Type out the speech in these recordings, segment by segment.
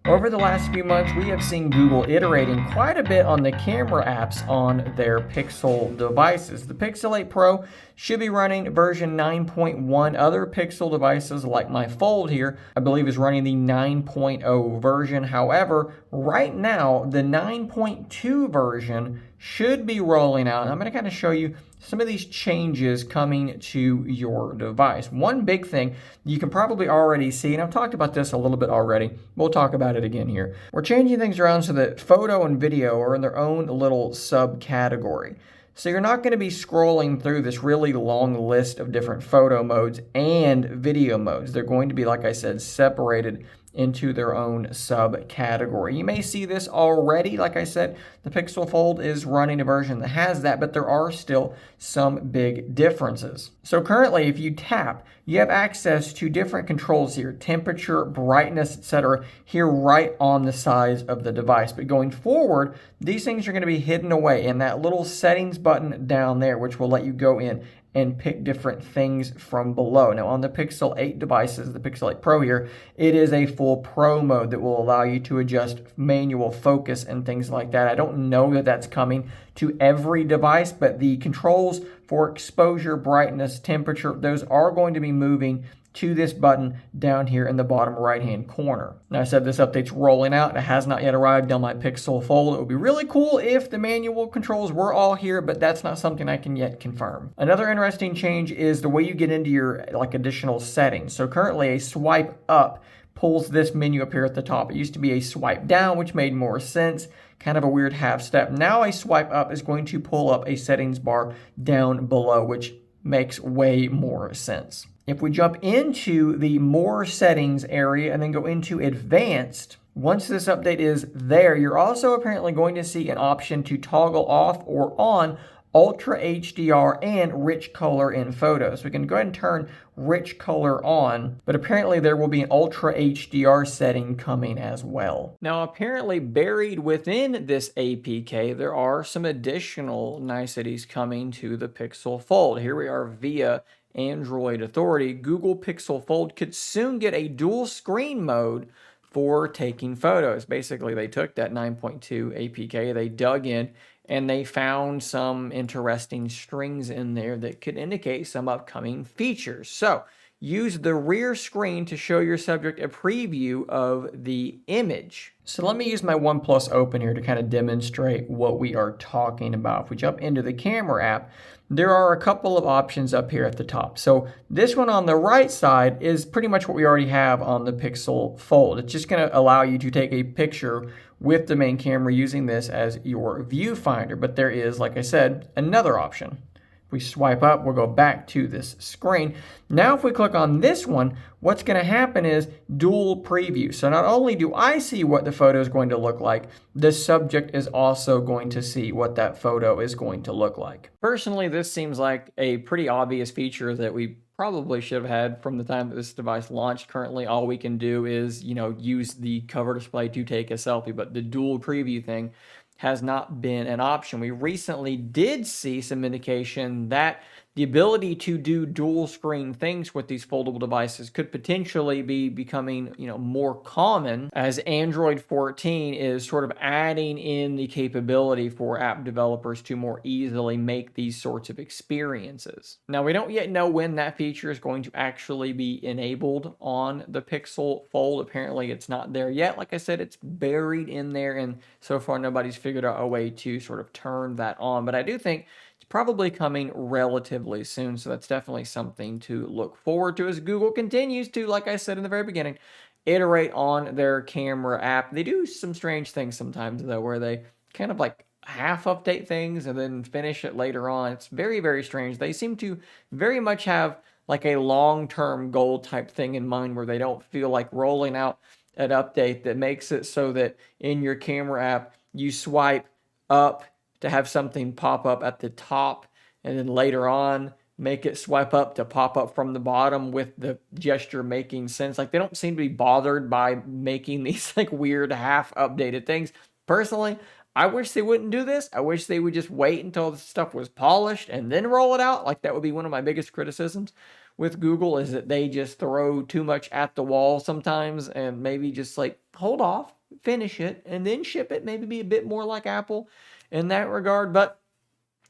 Over the last few months, we have seen Google iterating quite a bit on the camera apps on their Pixel devices. The Pixel 8 Pro should be running version 9.1. Other Pixel devices, like my Fold here, I believe is running the 9.0 version. However, right now, the 9.2 version should be rolling out. And I'm going to kind of show you some of these changes coming to your device. One big thing you can probably already see, and I've talked about this a little bit already, we'll talk about it again here. We're changing things around so that photo and video are in their own little subcategory. So you're not going to be scrolling through this really long list of different photo modes and video modes. They're going to be, like I said, separated into their own subcategory. You may see this already. Like I said, the Pixel Fold is running a version that has that, but there are still some big differences. So currently, if you tap, you have access to different controls here, temperature, brightness, etc., here right on the sides of the device. But going forward, these things are going to be hidden away in that little settings button down there, which will let you go in and pick different things from below. Now on the Pixel 8 devices, the Pixel 8 Pro here, it is a full Pro mode that will allow you to adjust manual focus and things like that. I don't know that that's coming to every device, but the controls for exposure, brightness, temperature, those are going to be moving to this button down here in the bottom right-hand corner. Now, I said this update's rolling out. It has not yet arrived on my Pixel Fold. It would be really cool if the manual controls were all here, but that's not something I can yet confirm. Another interesting change is the way you get into your additional settings. So currently, a swipe up pulls this menu up here at the top. It used to be a swipe down, which made more sense. Kind of a weird half step. Now a swipe up is going to pull up a settings bar down below, which makes way more sense. If we jump into the more settings area and then go into advanced, once this update is there, you're also apparently going to see an option to toggle off or on Ultra HDR and rich color in photos. We can go ahead and turn rich color on, but apparently there will be an Ultra HDR setting coming as well. Now, apparently buried within this APK, there are some additional niceties coming to the Pixel Fold. Here we are via Android Authority. Google Pixel Fold could soon get a dual screen mode for taking photos. Basically, they took that 9.2 APK, they dug in, and they found some interesting strings in there that could indicate some upcoming features. So use the rear screen to show your subject a preview of the image. So let me use my OnePlus Open here to kind of demonstrate what we are talking about. If we jump into the camera app, there are a couple of options up here at the top. So this one on the right side is pretty much what we already have on the Pixel Fold. It's just going to allow you to take a picture with the main camera using this as your viewfinder. But there is, like I said, another option. If we swipe up, we'll go back to this screen. Now, if we click on this one, what's going to happen is dual preview. So not only do I see what the photo is going to look like, the subject is also going to see what that photo is going to look like. Personally, this seems like a pretty obvious feature that we probably should have had from the time that this device launched. Currently, all we can do is, use the cover display to take a selfie, but the dual preview thing has not been an option. We recently did see some indication that the ability to do dual screen things with these foldable devices could potentially be becoming, more common as Android 14 is sort of adding in the capability for app developers to more easily make these sorts of experiences. Now, we don't yet know when that feature is going to actually be enabled on the Pixel Fold. Apparently, it's not there yet. Like I said, it's buried in there, and so far nobody's figured out a way to sort of turn that on. But I do think it's probably coming relatively soon, so that's definitely something to look forward to as Google continues to, like I said in the very beginning, iterate on their camera app. They do some strange things sometimes, though, where they kind of half update things and then finish it later on. It's very, very strange. They seem to very much have a long-term goal type thing in mind where they don't feel like rolling out an update that makes it so that in your camera app, you swipe up to have something pop up at the top, and then later on make it swipe up to pop up from the bottom with the gesture making sense. They don't seem to be bothered by making these weird half updated things. Personally, I wish they wouldn't do this. I wish they would just wait until the stuff was polished and then roll it out. That would be one of my biggest criticisms. with Google is that they just throw too much at the wall sometimes, and maybe just like hold off, finish it, and then ship it. Maybe be a bit more like Apple in that regard. But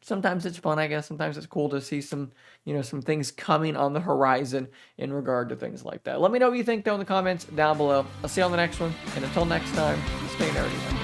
sometimes it's fun, I guess. Sometimes it's cool to see some, some things coming on the horizon in regard to things like that. Let me know what you think, though, in the comments down below. I'll see you on the next one. And until next time, stay nerdy.